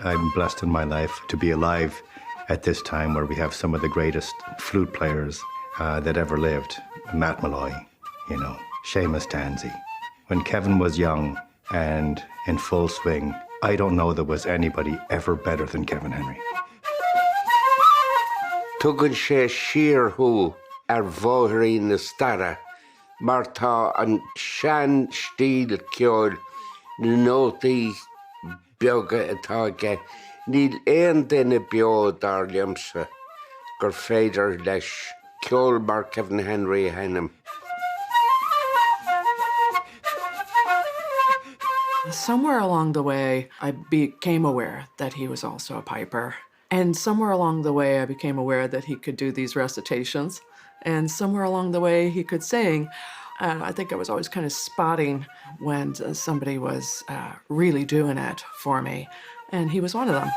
I'm blessed in my life to be alive at this time where we have some of the greatest flute players that ever lived. Matt Malloy, Seamus Tansey. When Kevin was young and in full swing, I don't know there was anybody ever better than Kevin Henry. Tugann sé siarthú bhóthaí na stara, mar tá an sean stíl ceol na nótaí beaga atá aige. Níl éon duine beo dar liamsa gur féidir leis ceol mar Kevin Henry a henim. Somewhere along the way, I became aware that he was also a piper. And somewhere along the way, I became aware that he could do these recitations. And somewhere along the way, he could sing. And I think I was always kind of spotting when somebody was really doing it for me. And he was one of them.